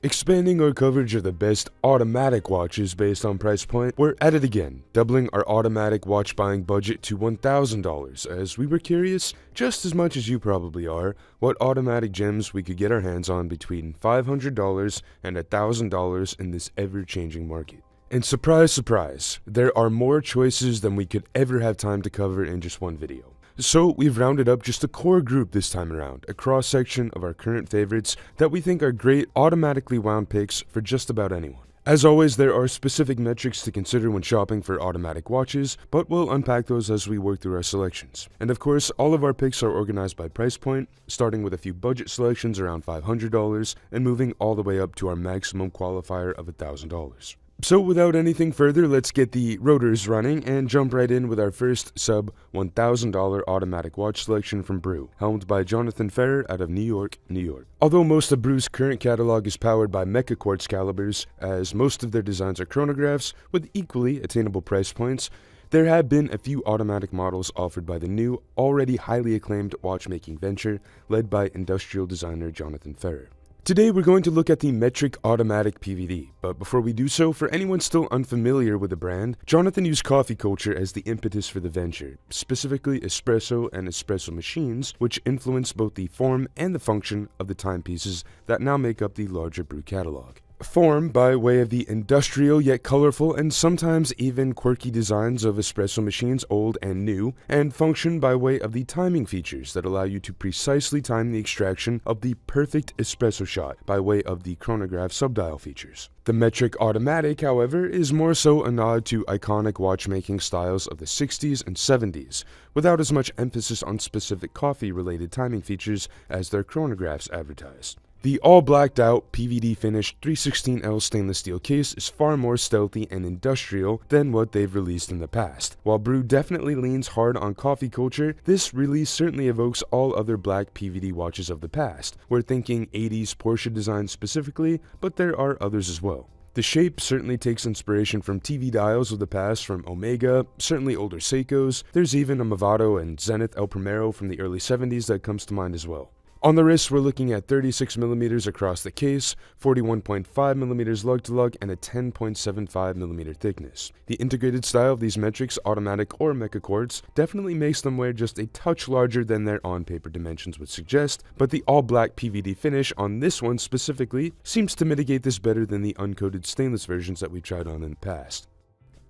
Expanding our coverage of the best automatic watches based on price point, we're at it again, doubling our automatic watch buying budget to $1,000, as we were curious, just as much as you probably are, what automatic gems we could get our hands on between $500 and $1,000 in this ever-changing market. And surprise, surprise, there are more choices than we could ever have time to cover in just one video. So we've rounded up just a core group this time around, a cross-section of our current favorites that we think are great automatically wound picks for just about anyone. As always, there are specific metrics to consider when shopping for automatic watches, but we'll unpack those as we work through our selections. And of course, all of our picks are organized by price point, starting with a few budget selections around $500 and moving all the way up to our maximum qualifier of $1,000. So without anything further, let's get the rotors running and jump right in with our first sub $1,000 automatic watch selection from Brew, helmed by Jonathan Ferrer out of New York, New York. Although most of Brew's current catalog is powered by mecha quartz calibers, as most of their designs are chronographs with equally attainable price points, there have been a few automatic models offered by the new, already highly acclaimed watchmaking venture led by industrial designer Jonathan Ferrer. Today we're going to look at the Metric Automatic PVD, but before we do so, for anyone still unfamiliar with the brand, Jonathan used coffee culture as the impetus for the venture, specifically espresso and espresso machines, which influence both the form and the function of the timepieces that now make up the larger Brew catalog. Form by way of the industrial yet colorful and sometimes even quirky designs of espresso machines old and new, and function by way of the timing features that allow you to precisely time the extraction of the perfect espresso shot by way of the chronograph subdial features. The Metric Automatic, however, is more so a nod to iconic watchmaking styles of the 60s and 70s, without as much emphasis on specific coffee-related timing features as their chronographs advertised. The all-blacked-out, PVD-finished 316L stainless steel case is far more stealthy and industrial than what they've released in the past. While Brew definitely leans hard on coffee culture, this release certainly evokes all other black PVD watches of the past. We're thinking 80s Porsche design specifically, but there are others as well. The shape certainly takes inspiration from TV dials of the past from Omega, certainly older Seikos. There's even a Movado and Zenith El Primero from the early 70s that comes to mind as well. On the wrist, we're looking at 36mm across the case, 41.5mm lug-to-lug, and a 10.75mm thickness. The integrated style of these metrics, automatic or mecha quartz, definitely makes them wear just a touch larger than their on-paper dimensions would suggest, but the all-black PVD finish on this one specifically seems to mitigate this better than the uncoated stainless versions that we've tried on in the past.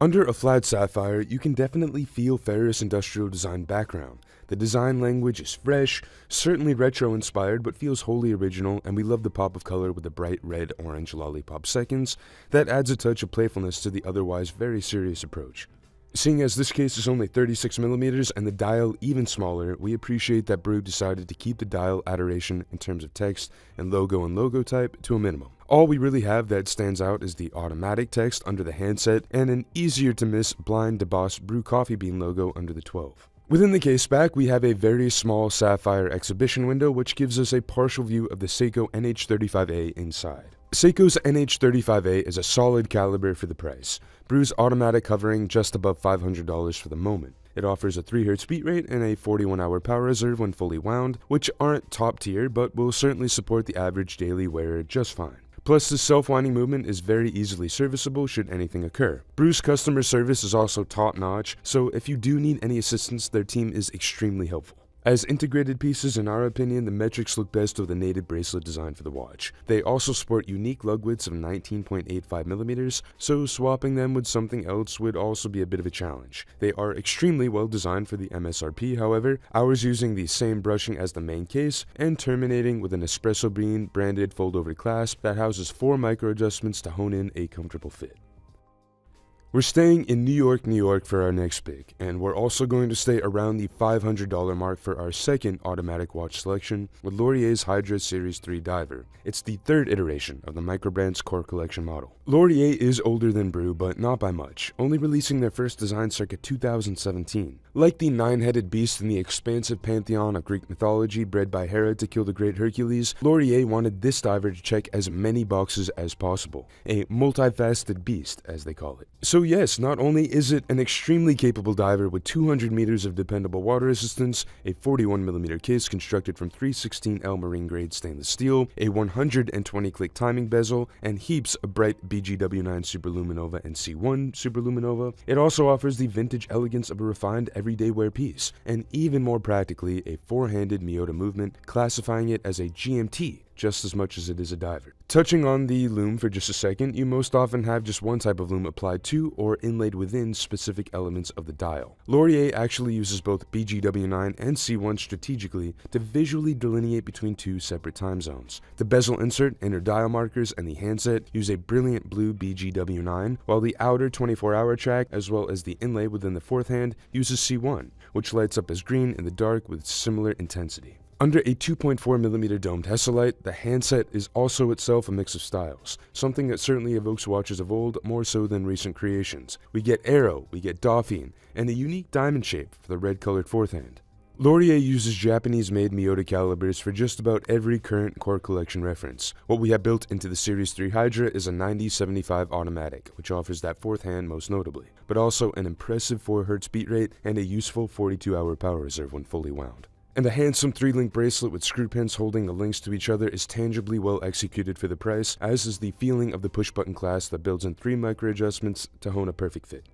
Under a flat sapphire, you can definitely feel Ferrer's industrial design background. The design language is fresh, certainly retro-inspired, but feels wholly original, and we love the pop of color with the bright red-orange lollipop seconds. That adds a touch of playfulness to the otherwise very serious approach. Seeing as this case is only 36mm and the dial even smaller, we appreciate that Brew decided to keep the dial adoration in terms of text and logo type to a minimum. All we really have that stands out is the automatic text under the handset and an easier to miss blind DeBoss Brew coffee bean logo under the 12. Within the case back, we have a very small sapphire exhibition window which gives us a partial view of the Seiko NH35A inside. Seiko's NH35A is a solid caliber for the price. Brew's automatic hovering just above $500 for the moment. It offers a 3Hz beat rate and a 41-hour power reserve when fully wound, which aren't top tier but will certainly support the average daily wearer just fine. Plus, the self-winding movement is very easily serviceable should anything occur. Brew's customer service is also top-notch, so if you do need any assistance, their team is extremely helpful. As integrated pieces, in our opinion, the metrics look best with a native bracelet design for the watch. They also sport unique lug widths of 19.85mm, so swapping them with something else would also be a bit of a challenge. They are extremely well designed for the MSRP, however, ours using the same brushing as the main case, and terminating with an espresso bean branded fold-over clasp that houses 4 micro adjustments to hone in a comfortable fit. We're staying in New York, New York for our next pick, and we're also going to stay around the $500 mark for our second automatic watch selection with Laurier's Hydra Series 3 Diver. It's the third iteration of the microbrand's core collection model. Laurier is older than Brew, but not by much, only releasing their first design circa 2017. Like the 9-headed beast in the expansive pantheon of Greek mythology bred by Hera to kill the great Hercules, Laurier wanted this diver to check as many boxes as possible, a multifaceted beast as they call it. So So yes, not only is it an extremely capable diver with 200 meters of dependable water resistance, a 41mm case constructed from 316L marine grade stainless steel, a 120 click timing bezel, and heaps of bright BGW9 Superluminova and C1 Superluminova, it also offers the vintage elegance of a refined everyday wear piece, and even more practically, a four-handed Miyota movement, classifying it as a GMT just as much as it is a diver. Touching on the loom for just a second, you most often have just one type of loom applied to or inlaid within specific elements of the dial. Laurier actually uses both BGW9 and C1 strategically to visually delineate between two separate time zones. The bezel insert, inner dial markers, and the handset use a brilliant blue BGW9, while the outer 24-hour track, as well as the inlay within the fourth hand, uses C1, which lights up as green in the dark with similar intensity. Under a 2.4mm domed tessellite, the handset is also itself a mix of styles, something that certainly evokes watches of old more so than recent creations. We get arrow, we get Dauphine, and a unique diamond shape for the red-colored fourth hand. Laurier uses Japanese-made Miyota calibers for just about every current core collection reference. What we have built into the Series 3 Hydra is a 90-75 automatic, which offers that fourth hand most notably, but also an impressive 4Hz beat rate and a useful 42-hour power reserve when fully wound. And the handsome 3-link bracelet with screw pins holding the links to each other is tangibly well executed for the price, as is the feeling of the push-button clasp that builds in 3 micro-adjustments to hone a perfect fit.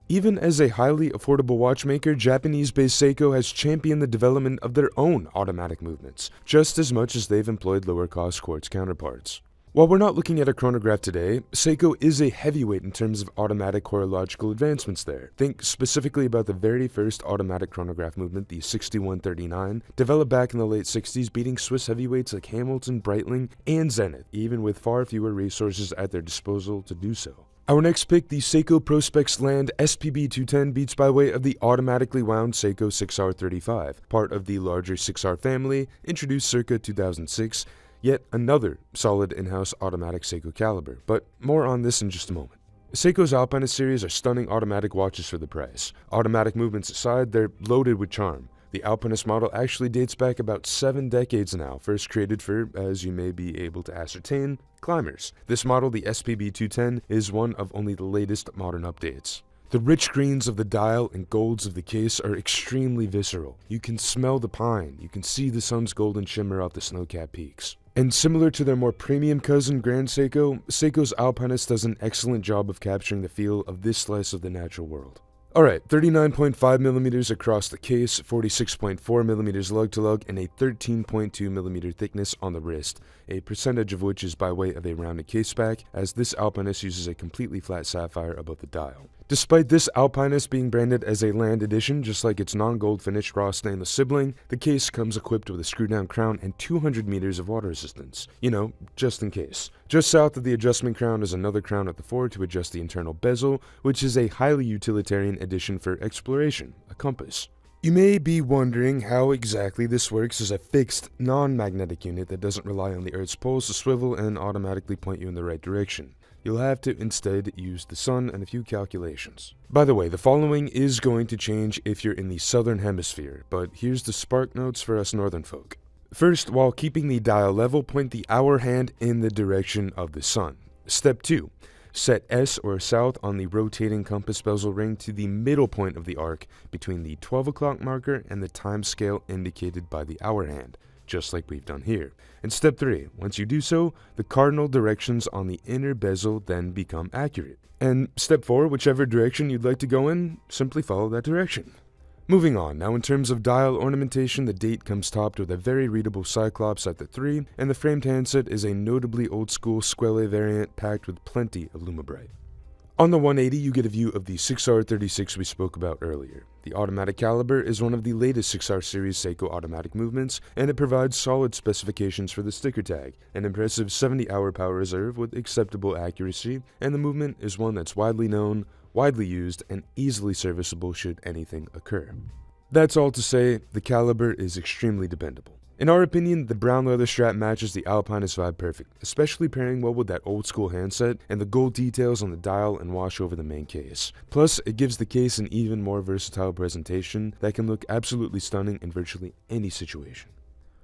Even as a highly affordable watchmaker, Japanese-based Seiko has championed the development of their own automatic movements, just as much as they've employed lower-cost quartz counterparts. While we're not looking at a chronograph today, Seiko is a heavyweight in terms of automatic horological advancements there. Think specifically about the very first automatic chronograph movement, the 6139, developed back in the late 60s, beating Swiss heavyweights like Hamilton, Breitling, and Zenith, even with far fewer resources at their disposal to do so. Our next pick, the Seiko Prospex Land SPB210, beats by way of the automatically wound Seiko 6R35, part of the larger 6R family, introduced circa 2006, yet another solid in-house automatic Seiko caliber, but more on this in just a moment. Seiko's Alpinist series are stunning automatic watches for the price. Automatic movements aside, they're loaded with charm. The Alpinist model actually dates back about 7 decades now, first created for, as you may be able to ascertain, climbers. This model, the SPB210, is one of only the latest modern updates. The rich greens of the dial and golds of the case are extremely visceral. You can smell the pine, you can see the sun's golden shimmer off the snow-capped peaks. And similar to their more premium cousin Grand Seiko, Seiko's Alpinist does an excellent job of capturing the feel of this slice of the natural world. Alright, 39.5mm across the case, 46.4mm lug-to-lug, and a 13.2mm thickness on the wrist, a percentage of which is by way of a rounded case back, as this Alpinist uses a completely flat sapphire above the dial. Despite this Alpinist being branded as a Land Edition, just like its non-gold finished raw stainless sibling, the case comes equipped with a screw-down crown and 200 meters of water resistance. You know, just in case. Just south of the adjustment crown is another crown at the fore to adjust the internal bezel, which is a highly utilitarian addition for exploration, a compass. You may be wondering how exactly this works as a fixed, non-magnetic unit that doesn't rely on the Earth's poles to swivel and automatically point you in the right direction. You'll have to instead use the sun and a few calculations. By the way, the following is going to change if you're in the southern hemisphere, but here's the spark notes for us northern folk. First, while keeping the dial level, point the hour hand in the direction of the sun. Step 2. Set S or south on the rotating compass bezel ring to the middle point of the arc between the 12 o'clock marker and the time scale indicated by the hour hand, just like we've done here. And step 3, once you do so, the cardinal directions on the inner bezel then become accurate. And step 4, whichever direction you'd like to go in, simply follow that direction. Moving on, now in terms of dial ornamentation, the date comes topped with a very readable Cyclops at the 3, and the framed handset is a notably old-school Squele variant packed with plenty of Lumabrite. On the 180, you get a view of the 6R36 we spoke about earlier. The automatic caliber is one of the latest 6R series Seiko automatic movements, and it provides solid specifications for the sticker tag, an impressive 70-hour power reserve with acceptable accuracy, and the movement is one that's widely known, widely used, and easily serviceable should anything occur. That's all to say, the caliber is extremely dependable. In our opinion, the brown leather strap matches the Alpinist vibe perfect, especially pairing well with that old school handset and the gold details on the dial and wash over the main case. Plus, it gives the case an even more versatile presentation that can look absolutely stunning in virtually any situation.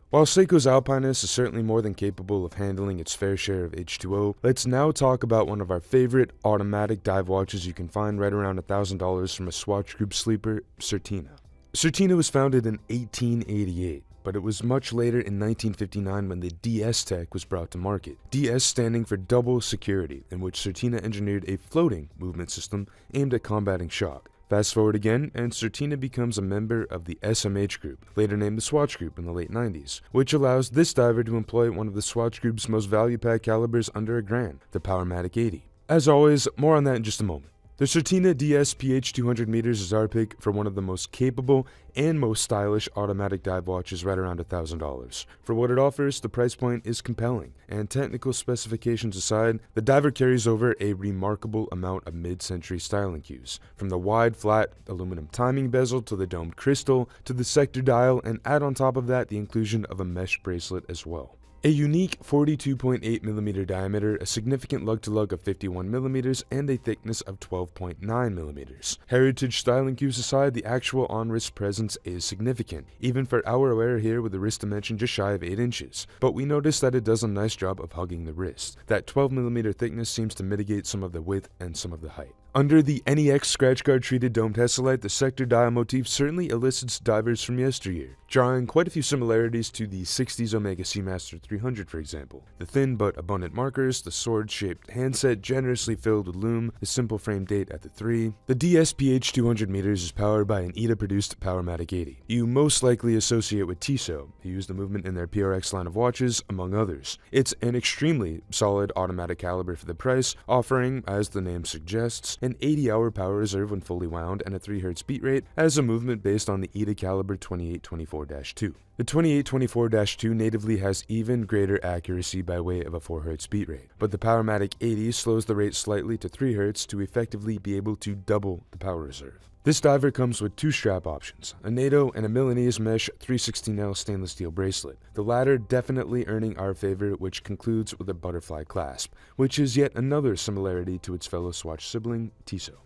While Seiko's Alpinus is certainly more than capable of handling its fair share of H2O, let's now talk about one of our favorite automatic dive watches you can find right around $1,000 from a Swatch Group sleeper, Certina. Certina was founded in 1888. But it was much later in 1959 when the DS tech was brought to market. DS standing for Double Security, in which Certina engineered a floating movement system aimed at combating shock. Fast forward again, and Certina becomes a member of the SMH Group, later named the Swatch Group in the late 90s, which allows this diver to employ one of the Swatch Group's most value-packed calibers under $1,000, the Powermatic 80. As always, more on that in just a moment. The Certina DS PH200M is our pick for one of the most capable and most stylish automatic dive watches right around $1,000. For what it offers, the price point is compelling, and technical specifications aside, the diver carries over a remarkable amount of mid-century styling cues, from the wide, flat aluminum timing bezel to the domed crystal to the sector dial, and add on top of that the inclusion of a mesh bracelet as well. A unique 42.8mm diameter, a significant lug-to-lug of 51mm, and a thickness of 12.9mm. Heritage styling cues aside, the actual on-wrist presence is significant, even for our wearer here with a wrist dimension just shy of 8 inches. But we notice that it does a nice job of hugging the wrist. That 12mm thickness seems to mitigate some of the width and some of the height. Under the NEX scratch guard treated dome tessellite, the sector dial motif certainly elicits divers from yesteryear, drawing quite a few similarities to the 60s Omega Seamaster 300 for example. The thin but abundant markers, the sword-shaped handset generously filled with lume, the simple frame date at the 3. The DS PH200M is powered by an ETA-produced Powermatic 80. You most likely associate with Tissot, who use the movement in their PRX line of watches, among others. It's an extremely solid automatic caliber for the price, offering, as the name suggests, an 80-hour power reserve when fully wound and a 3 Hz beat rate as a movement based on the ETA caliber 2824-2. The 2824-2 natively has even greater accuracy by way of a 4 Hz beat rate, but the Powermatic 80 slows the rate slightly to 3 Hz to effectively be able to double the power reserve. This diver comes with 2 strap options, a NATO and a Milanese mesh 316L stainless steel bracelet, the latter definitely earning our favor, which concludes with a butterfly clasp, which is yet another similarity to its fellow Swatch sibling, Tissot.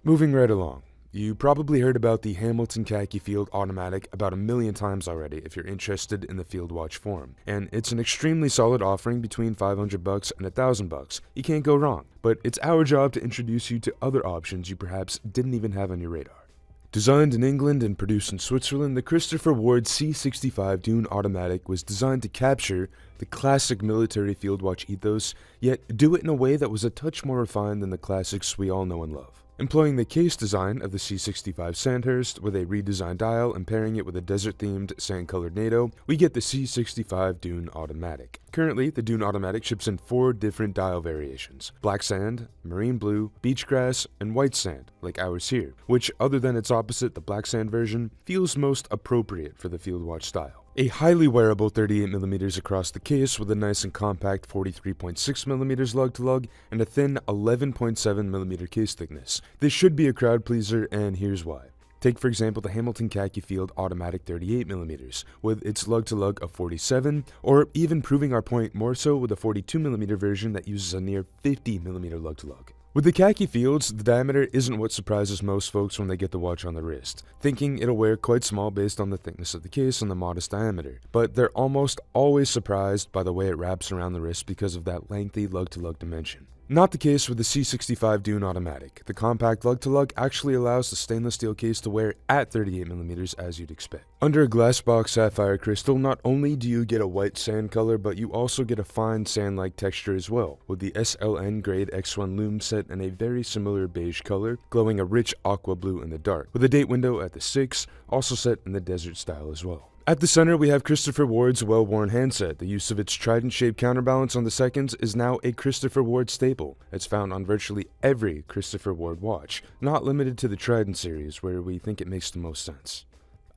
Moving right along. You probably heard about the Hamilton Khaki Field Automatic about 1,000,000 times already if you're interested in the field watch form, and it's an extremely solid offering between $500 and $1,000. You can't go wrong, but it's our job to introduce you to other options you perhaps didn't even have on your radar. Designed in England and produced in Switzerland, the Christopher Ward C65 Dune Automatic was designed to capture the classic military field watch ethos, yet do it in a way that was a touch more refined than the classics we all know and love. Employing the case design of the C65 Sandhurst with a redesigned dial and pairing it with a desert-themed sand-colored NATO, we get the C65 Dune Automatic. Currently, the Dune Automatic ships in 4 different dial variations: black sand, marine blue, beach grass, and white sand, like ours here, which, other than its opposite, the black sand version, feels most appropriate for the field watch style. A highly wearable 38mm across the case with a nice and compact 43.6mm lug-to-lug and a thin 11.7mm case thickness. This should be a crowd pleaser, and here's why. Take for example the Hamilton Khaki Field Automatic 38mm with its lug-to-lug of 47, or even proving our point more so with a 42mm version that uses a near 50mm lug-to-lug. With the Khaki Fields, the diameter isn't what surprises most folks when they get the watch on the wrist, thinking it'll wear quite small based on the thickness of the case and the modest diameter, but they're almost always surprised by the way it wraps around the wrist because of that lengthy lug-to-lug dimension. Not the case with the C65 Dune Automatic. The compact lug-to-lug actually allows the stainless steel case to wear at 38mm as you'd expect. Under a glass box sapphire crystal, not only do you get a white sand color, but you also get a fine sand-like texture as well, with the SLN grade X1 lume set in a very similar beige color, glowing a rich aqua blue in the dark, with a date window at the 6, also set in the desert style as well. At the center, we have Christopher Ward's well-worn handset. The use of its trident-shaped counterbalance on the seconds is now a Christopher Ward staple. It's found on virtually every Christopher Ward watch, not limited to the Trident series, where we think it makes the most sense.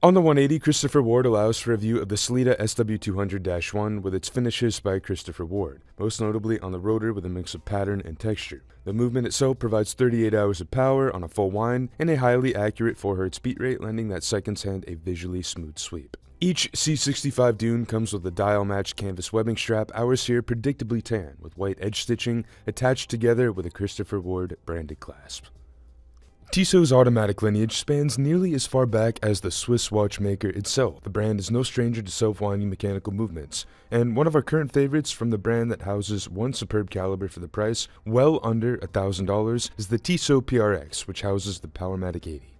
On the 180, Christopher Ward allows for a view of the SIII SW200-1 with its finishes by Christopher Ward, most notably on the rotor with a mix of pattern and texture. The movement itself provides 38 hours of power on a full wind and a highly accurate 4 Hz beat rate, lending that seconds hand a visually smooth sweep. Each C65 Dune comes with a dial-matched canvas webbing strap, ours here predictably tan, with white edge stitching attached together with a Christopher Ward branded clasp. Tissot's automatic lineage spans nearly as far back as the Swiss watchmaker itself. The brand is no stranger to self-winding mechanical movements, and one of our current favorites from the brand that houses one superb caliber for the price, well under $1,000, is the Tissot PRX, which houses the Powermatic 80.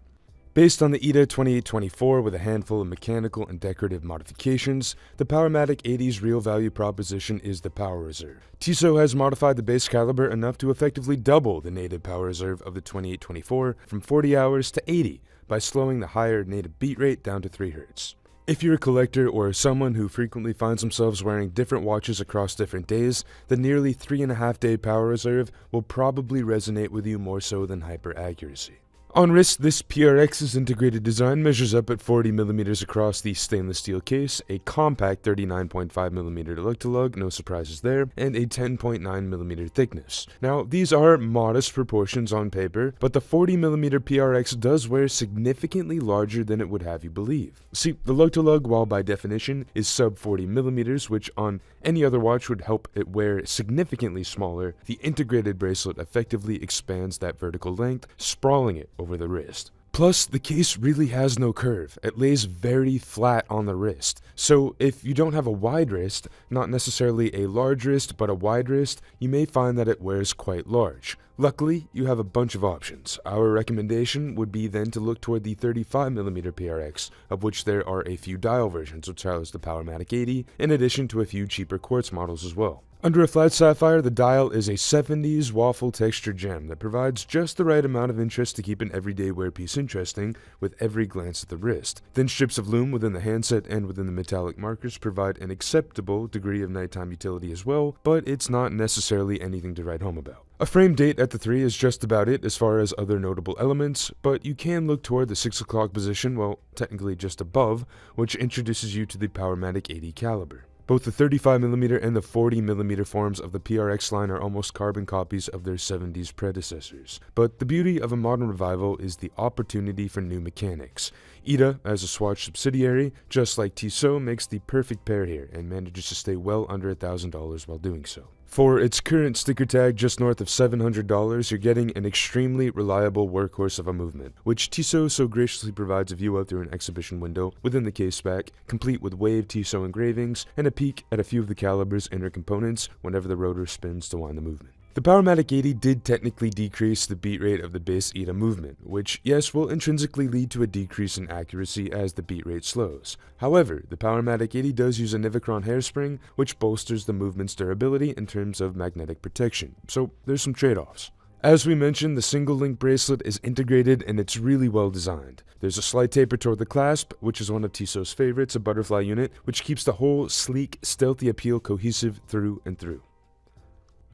Based on the ETA 2824 with a handful of mechanical and decorative modifications, the Powermatic 80's real value proposition is the power reserve. Tissot has modified the base caliber enough to effectively double the native power reserve of the 2824 from 40 hours to 80 by slowing the higher native beat rate down to 3 Hz. If you're a collector or someone who frequently finds themselves wearing different watches across different days, the nearly 3.5 day power reserve will probably resonate with you more so than hyper accuracy. On wrist, this PRX's integrated design measures up at 40mm across the stainless steel case, a compact 39.5mm lug-to-lug, no surprises there, and a 10.9mm thickness. Now, these are modest proportions on paper, but the 40mm PRX does wear significantly larger than it would have you believe. See, the lug-to-lug, while by definition is sub 40mm, which on any other watch would help it wear significantly smaller, the integrated bracelet effectively expands that vertical length, sprawling it over the wrist. Plus, the case really has no curve. It lays very flat on the wrist. So if you don't have a wide wrist, not necessarily a large wrist, but a wide wrist, you may find that it wears quite large. Luckily, you have a bunch of options. Our recommendation would be then to look toward the 35mm PRX, of which there are a few dial versions which house the Powermatic 80, in addition to a few cheaper quartz models as well. Under a flat sapphire, the dial is a 70s waffle texture gem that provides just the right amount of interest to keep an everyday wear piece interesting with every glance at the wrist. Thin strips of lume within the handset and within the metallic markers provide an acceptable degree of nighttime utility as well, but it's not necessarily anything to write home about. A frame date at the 3 is just about it as far as other notable elements, but you can look toward the 6 o'clock position, well, technically just above, which introduces you to the Powermatic 80 caliber. Both the 35mm and the 40mm forms of the PRX line are almost carbon copies of their 70s predecessors. But the beauty of a modern revival is the opportunity for new mechanics. ETA, as a Swatch subsidiary, just like Tissot, makes the perfect pair here and manages to stay well under $1,000 while doing so. For its current sticker tag just north of $700, you're getting an extremely reliable workhorse of a movement, which Tissot so graciously provides a view of through an exhibition window within the case back, complete with waved Tissot engravings and a peek at a few of the caliber's inner components whenever the rotor spins to wind the movement. The Powermatic 80 did technically decrease the beat rate of the base ETA movement, which, yes, will intrinsically lead to a decrease in accuracy as the beat rate slows. However, the Powermatic 80 does use a Nivicron hairspring, which bolsters the movement's durability in terms of magnetic protection, so there's some trade-offs. As we mentioned, the single link bracelet is integrated and it's really well designed. There's a slight taper toward the clasp, which is one of Tissot's favorites, a butterfly unit, which keeps the whole sleek, stealthy appeal cohesive through and through.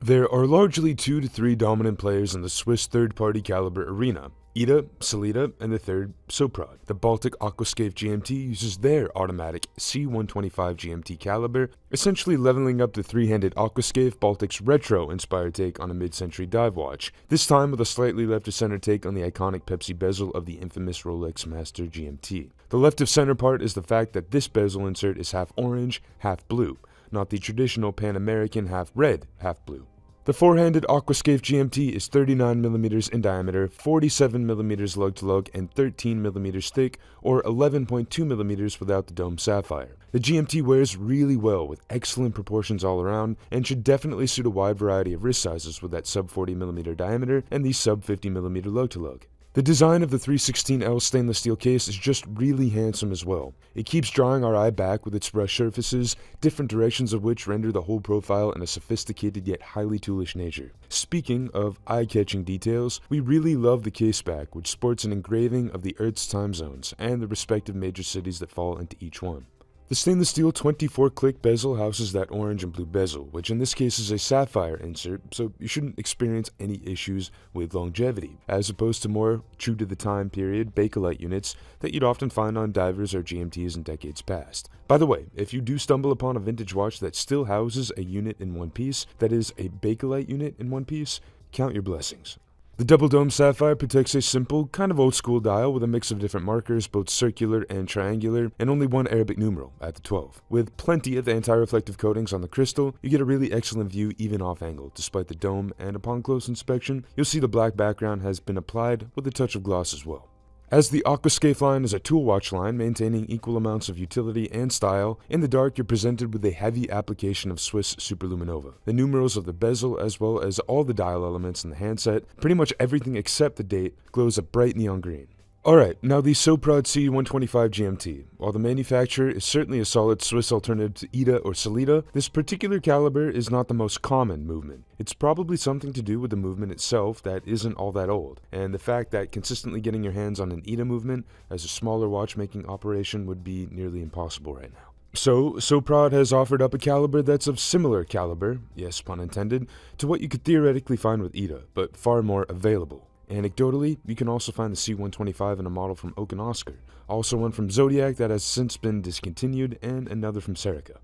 There are largely 2 to 3 dominant players in the Swiss third-party caliber arena: ETA, SIII, and the third, Soprod. The Baltic Aquascaphe GMT uses their automatic C125 GMT caliber, essentially leveling up the three-handed Aquascaphe Baltic's retro-inspired take on a mid-century dive watch, this time with a slightly left-of-center take on the iconic Pepsi bezel of the infamous Rolex Master GMT. The left-of-center part is the fact that this bezel insert is half orange, half blue, not the traditional Pan-American half red, half blue. The four-handed Aquascaphe GMT is 39mm in diameter, 47mm lug-to-lug, and 13mm thick, or 11.2mm without the dome sapphire. The GMT wears really well with excellent proportions all around, and should definitely suit a wide variety of wrist sizes with that sub 40mm diameter and the sub 50mm lug-to-lug. The design of the 316L stainless steel case is just really handsome as well. It keeps drawing our eye back with its brushed surfaces, different directions of which render the whole profile in a sophisticated yet highly toolish nature. Speaking of eye-catching details, we really love the case back, which sports an engraving of the Earth's time zones and the respective major cities that fall into each one. The stainless steel 24-click bezel houses that orange and blue bezel, which in this case is a sapphire insert, so you shouldn't experience any issues with longevity, as opposed to more true to the time period Bakelite units that you'd often find on divers or GMTs in decades past. By the way, if you do stumble upon a vintage watch that still houses a unit in one piece, that is, a Bakelite unit in one piece, count your blessings. The double dome sapphire protects a simple, kind of old school dial with a mix of different markers, both circular and triangular, and only one Arabic numeral at the 12. With plenty of anti-reflective coatings on the crystal, you get a really excellent view even off angle, despite the dome, and upon close inspection, you'll see the black background has been applied with a touch of gloss as well. As the Aquascaphe line is a tool watch line maintaining equal amounts of utility and style, in the dark you're presented with a heavy application of Swiss Superluminova. The numerals of the bezel as well as all the dial elements in the handset, pretty much everything except the date, glows a bright neon green. Alright, now the SIII C125 GMT. While the manufacturer is certainly a solid Swiss alternative to ITA or Sellita, this particular caliber is not the most common movement. It's probably something to do with the movement itself that isn't all that old, and the fact that consistently getting your hands on an ITA movement as a smaller watchmaking operation would be nearly impossible right now. So SIII has offered up a caliber that's of similar caliber, yes pun intended, to what you could theoretically find with ITA, but far more available. Anecdotally, you can also find the C125 in a model from Oak & Oscar, also one from Zodiac that has since been discontinued, and another from Seiko.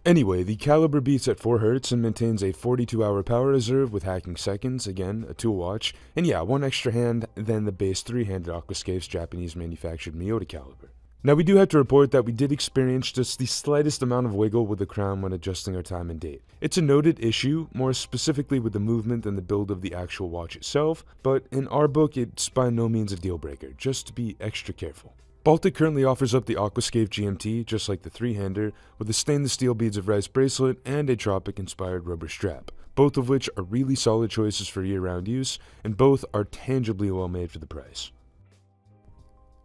Anyway, the caliber beats at 4 Hz and maintains a 42-hour power reserve with hacking seconds, again, a tool watch, and yeah, one extra hand than the base 3-handed Aquascaphe's Japanese manufactured Miyota caliber. Now we do have to report that we did experience just the slightest amount of wiggle with the crown when adjusting our time and date. It's a noted issue, more specifically with the movement than the build of the actual watch itself, but in our book it's by no means a deal breaker, just to be extra careful. Baltic currently offers up the Aquascaphe GMT, just like the 3-hander, with the stainless steel beads of rice bracelet and a tropic-inspired rubber strap, both of which are really solid choices for year-round use, and both are tangibly well made for the price.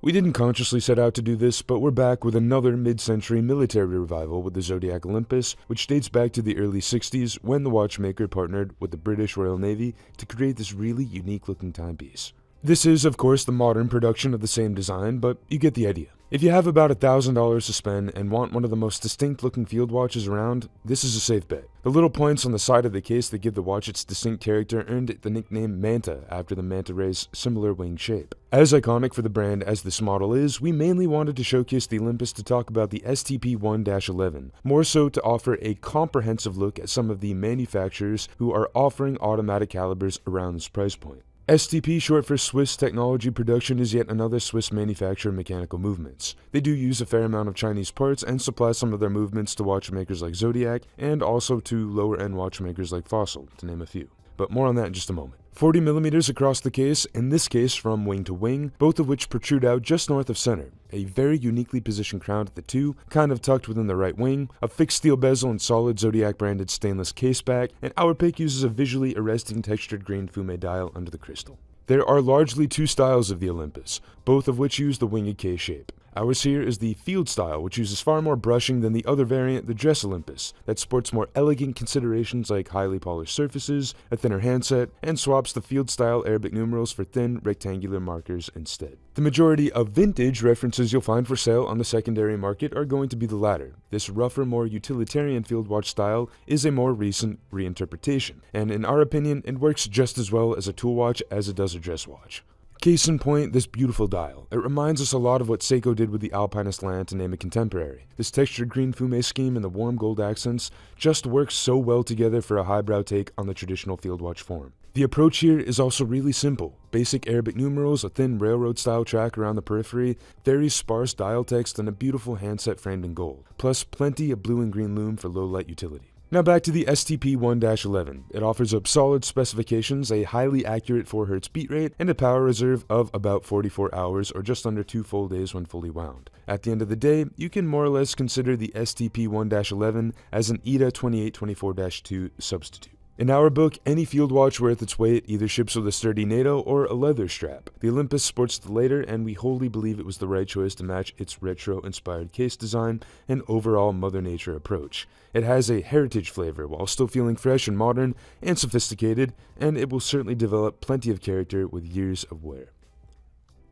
We didn't consciously set out to do this, but we're back with another mid-century military revival with the Zodiac Olympos, which dates back to the early 60s when the watchmaker partnered with the British Royal Navy to create this really unique-looking timepiece. This is, of course, the modern production of the same design, but you get the idea. If you have about $1,000 to spend and want one of the most distinct-looking field watches around, this is a safe bet. The little points on the side of the case that give the watch its distinct character earned it the nickname Manta after the manta ray's similar wing shape. As iconic for the brand as this model is, we mainly wanted to showcase the Olympos to talk about the STP-1-11, more so to offer a comprehensive look at some of the manufacturers who are offering automatic calibers around this price point. STP, short for Swiss Technology Production, is yet another Swiss manufacturer of mechanical movements. They do use a fair amount of Chinese parts and supply some of their movements to watchmakers like Zodiac and also to lower-end watchmakers like Fossil, to name a few. But more on that in just a moment. 40mm across the case, in this case from wing to wing, both of which protrude out just north of center. A very uniquely positioned crown at the 2, kind of tucked within the right wing, a fixed steel bezel and solid Zodiac branded stainless case back, and our pick uses a visually arresting textured green fume dial under the crystal. There are largely 2 styles of the Olympos, both of which use the winged case shape. Ours here is the field style, which uses far more brushing than the other variant, the dress Olympos, that sports more elegant considerations like highly polished surfaces, a thinner handset, and swaps the field style Arabic numerals for thin, rectangular markers instead. The majority of vintage references you'll find for sale on the secondary market are going to be the latter. This rougher, more utilitarian field watch style is a more recent reinterpretation, and in our opinion, it works just as well as a tool watch as it does a dress watch. Case in point, this beautiful dial. It reminds us a lot of what Seiko did with the Alpinist Land, to name a contemporary. This textured green fume scheme and the warm gold accents just work so well together for a highbrow take on the traditional field watch form. The approach here is also really simple. Basic Arabic numerals, a thin railroad-style track around the periphery, very sparse dial text, and a beautiful handset framed in gold. Plus plenty of blue and green lume for low-light utility. Now back to the STP-1-11. It offers up solid specifications, a highly accurate 4 Hz beat rate, and a power reserve of about 44 hours or just under 2 full days when fully wound. At the end of the day, you can more or less consider the STP-1-11 as an ITA 2824-2 substitute. In our book, any field watch worth its weight either ships with a sturdy NATO or a leather strap. The Olympos sports the later, and we wholly believe it was the right choice to match its retro-inspired case design and overall Mother Nature approach. It has a heritage flavor while still feeling fresh and modern and sophisticated, and it will certainly develop plenty of character with years of wear.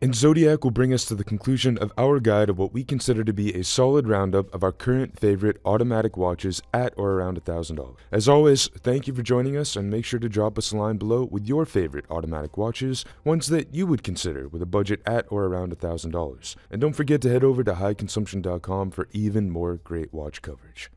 And Zodiac will bring us to the conclusion of our guide of what we consider to be a solid roundup of our current favorite automatic watches at or around $1,000. As always, thank you for joining us, and make sure to drop us a line below with your favorite automatic watches, ones that you would consider with a budget at or around $1,000. And don't forget to head over to HICONSUMPTION.com for even more great watch coverage.